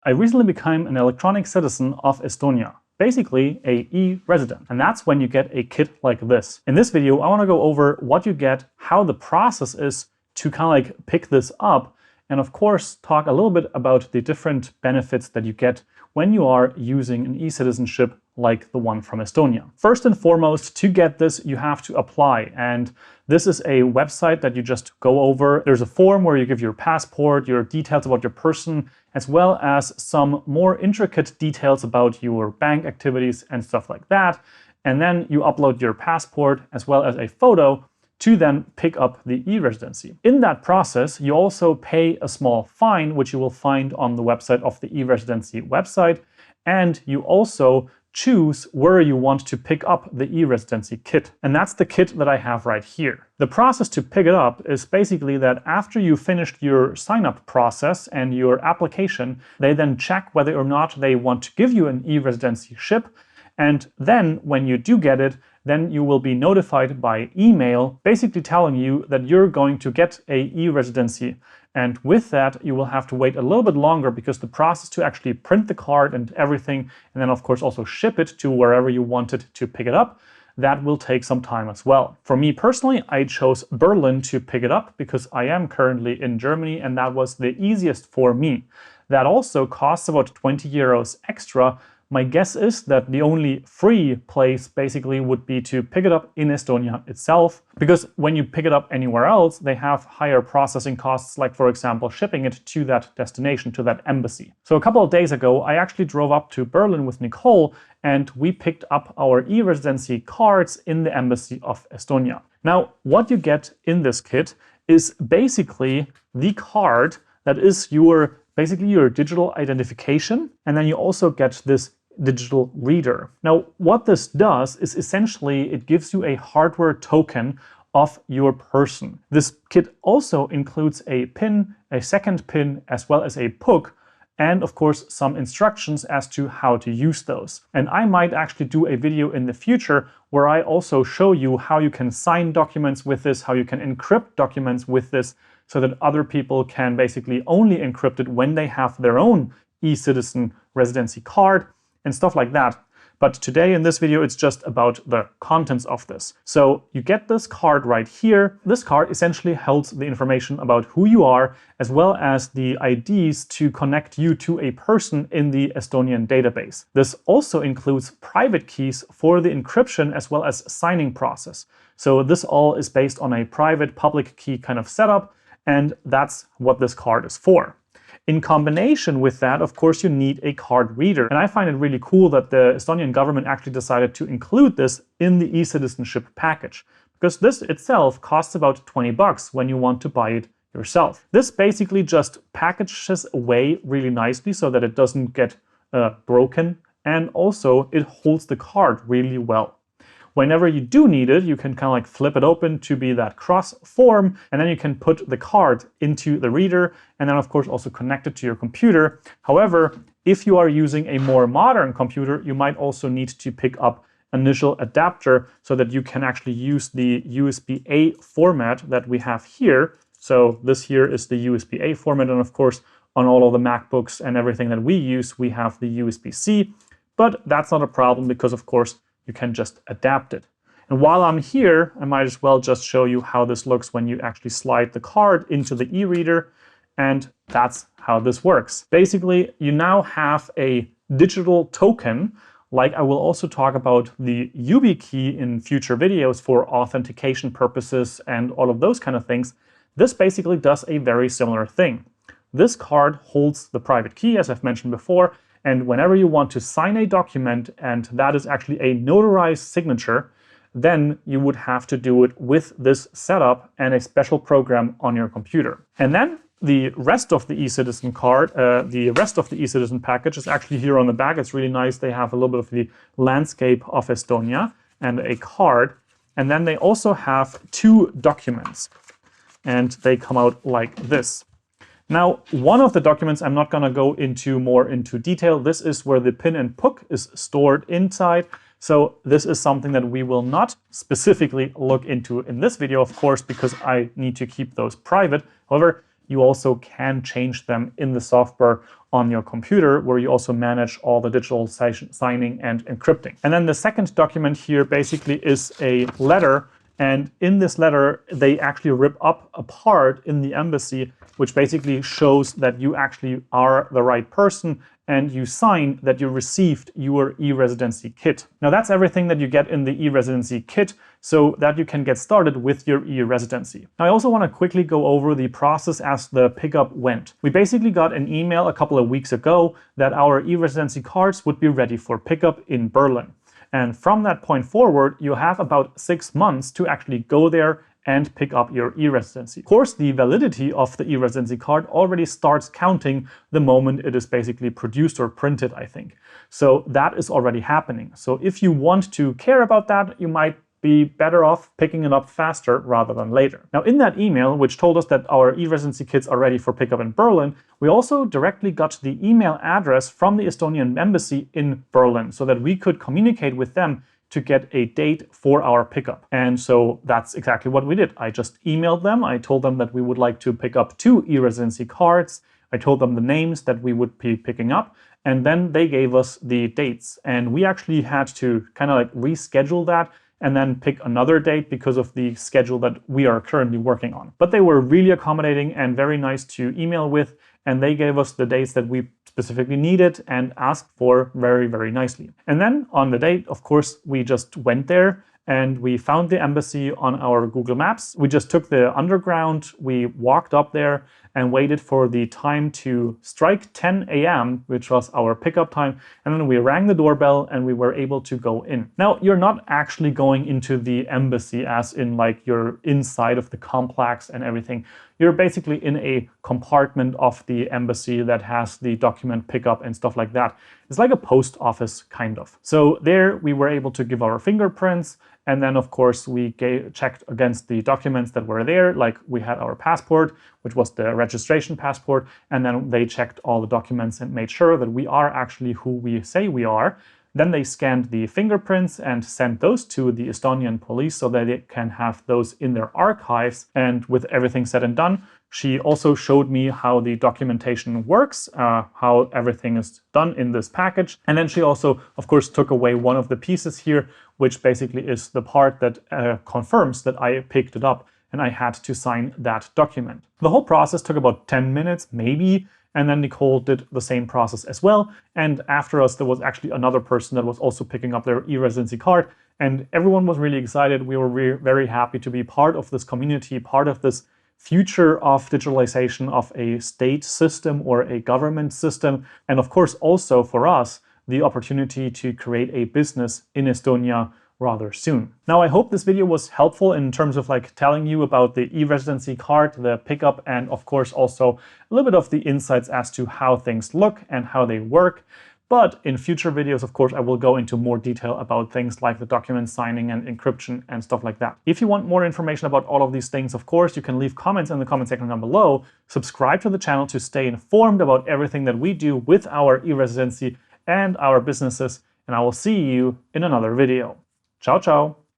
I recently became an electronic citizen of Estonia, basically a e-resident. And that's when you get a kit like this. In this video, I want to go over what you get, how the process is to kind of like pick this up, and of course, talk a little bit about the different benefits that you get when you are using an e-citizenship like the one from Estonia. First and foremost, to get this, you have to apply. And this is a website that you just go over. There's a form where you give your passport, your details about your person, as well as some more intricate details about your bank activities and stuff like that. And then you upload your passport as well as a photo to then pick up the e-residency. In that process, you also pay a small fine, which you will find on the website of the e-residency website. And you also choose where you want to pick up the e-residency kit. And that's the kit that I have right here. The process to pick it up is basically that after you finished your sign-up process and your application, they then check whether or not they want to give you an e-residency ship. And then when you do get it, then you will be notified by email, basically telling you that you're going to get a e-residency. And with that, you will have to wait a little bit longer because the process to actually print the card and everything, and then of course also ship it to wherever you wanted to pick it up, that will take some time as well. For me personally, I chose Berlin to pick it up because I am currently in Germany and that was the easiest for me. That also costs about 20 euros extra. My guess is that the only free place basically would be to pick it up in Estonia itself, because when you pick it up anywhere else, they have higher processing costs, like for example, shipping it to that destination, to that embassy. So a couple of days ago, I actually drove up to Berlin with Nicole and we picked up our e-residency cards in the embassy of Estonia. Now, what you get in this kit is basically the card that is basically your digital identification, and then you also get this digital reader. Now, what this does is essentially it gives you a hardware token of your person. This kit also includes a PIN, a second PIN, as well as a PUC, and of course some instructions as to how to use those. And I might actually do a video in the future where I also show you how you can sign documents with this, how you can encrypt documents with this, so that other people can basically only encrypt it when they have their own e-citizen residency card and stuff like that. But today in this video, it's just about the contents of this. So you get this card right here. This card essentially holds the information about who you are, as well as the IDs to connect you to a person in the Estonian database. This also includes private keys for the encryption as well as signing process. So this all is based on a private public key kind of setup, and that's what this card is for. In combination with that, of course, you need a card reader. And I find it really cool that the Estonian government actually decided to include this in the e-citizenship package, because this itself costs about 20 bucks when you want to buy it yourself. This basically just packages away really nicely so that it doesn't get broken, and also it holds the card really well. Whenever you do need it, you can kind of like flip it open to be that cross form, and then you can put the card into the reader and then of course also connect it to your computer. However, if you are using a more modern computer, you might also need to pick up an initial adapter so that you can actually use the USB-A format that we have here. So this here is the USB-A format, and of course on all of the MacBooks and everything that we use, we have the USB-C, but that's not a problem because of course you can just adapt it. And while I'm here, I might as well just show you how this looks when you actually slide the card into the e-reader, and that's how this works. Basically, you now have a digital token, like I will also talk about the YubiKey in future videos for authentication purposes and all of those kind of things. This basically does a very similar thing. This card holds the private key, as I've mentioned before, and whenever you want to sign a document, and that is actually a notarized signature, then you would have to do it with this setup and a special program on your computer. And then the rest of the e-citizen card, the rest of the e-citizen package is actually here on the back. It's really nice. They have a little bit of the landscape of Estonia and a card. And then they also have 2 documents, and they come out like this. Now, one of the documents I'm not going to go more into detail. This is where the PIN and PUC is stored inside. So this is something that we will not specifically look into in this video, of course, because I need to keep those private. However, you also can change them in the software on your computer, where you also manage all the digital signing and encrypting. And then the second document here basically is a letter. And in this letter, they actually rip up a part in the embassy, which basically shows that you actually are the right person and you sign that you received your e-Residency kit. Now that's everything that you get in the e-Residency kit, so that you can get started with your e-Residency. Now I also want to quickly go over the process as the pickup went. We basically got an email a couple of weeks ago that our e-Residency cards would be ready for pickup in Berlin. And from that point forward, you have about 6 months to actually go there and pick up your e-Residency. Of course, the validity of the e-Residency card already starts counting the moment it is basically produced or printed, I think. So that is already happening. So if you want to care about that, you might be better off picking it up faster rather than later. Now in that email, which told us that our e-Residency kits are ready for pickup in Berlin, we also directly got the email address from the Estonian Embassy in Berlin so that we could communicate with them to get a date for our pickup. And so that's exactly what we did. I just emailed them. I told them that we would like to pick up 2 e-Residency cards. I told them the names that we would be picking up, and then they gave us the dates. And we actually had to kind of like reschedule that and then pick another date because of the schedule that we are currently working on. But they were really accommodating and very nice to email with, and they gave us the dates that we specifically needed and asked for very, very nicely. And then on the date, of course, we just went there and we found the embassy on our Google Maps. We just took the underground, we walked up there and waited for the time to strike 10 a.m., which was our pickup time. And then we rang the doorbell and we were able to go in. Now, you're not actually going into the embassy as in like you're inside of the complex and everything. You're basically in a compartment of the embassy that has the document pickup and stuff like that. It's like a post office, kind of. So there we were able to give our fingerprints. And then, of course, we checked against the documents that were there. Like we had our passport, which was the registration passport. And then they checked all the documents and made sure that we are actually who we say we are. Then they scanned the fingerprints and sent those to the Estonian police so that they can have those in their archives. And with everything said and done, she also showed me how the documentation works, how everything is done in this package. And then she also, of course, took away one of the pieces here, which basically is the part that confirms that I picked it up and I had to sign that document. The whole process took about 10 minutes, maybe. And then Nicole did the same process as well. And after us, there was actually another person that was also picking up their e-Residency card. And everyone was really excited. We were very happy to be part of this community, part of this future of digitalization of a state system or a government system. And of course, also for us, the opportunity to create a business in Estonia rather soon. Now, I hope this video was helpful in terms of like telling you about the e-Residency card, the pickup, and of course also a little bit of the insights as to how things look and how they work. But in future videos, of course, I will go into more detail about things like the document signing and encryption and stuff like that. If you want more information about all of these things, of course, you can leave comments in the comment section down below. Subscribe to the channel to stay informed about everything that we do with our e-Residency and our businesses. And I will see you in another video. Ciao, ciao.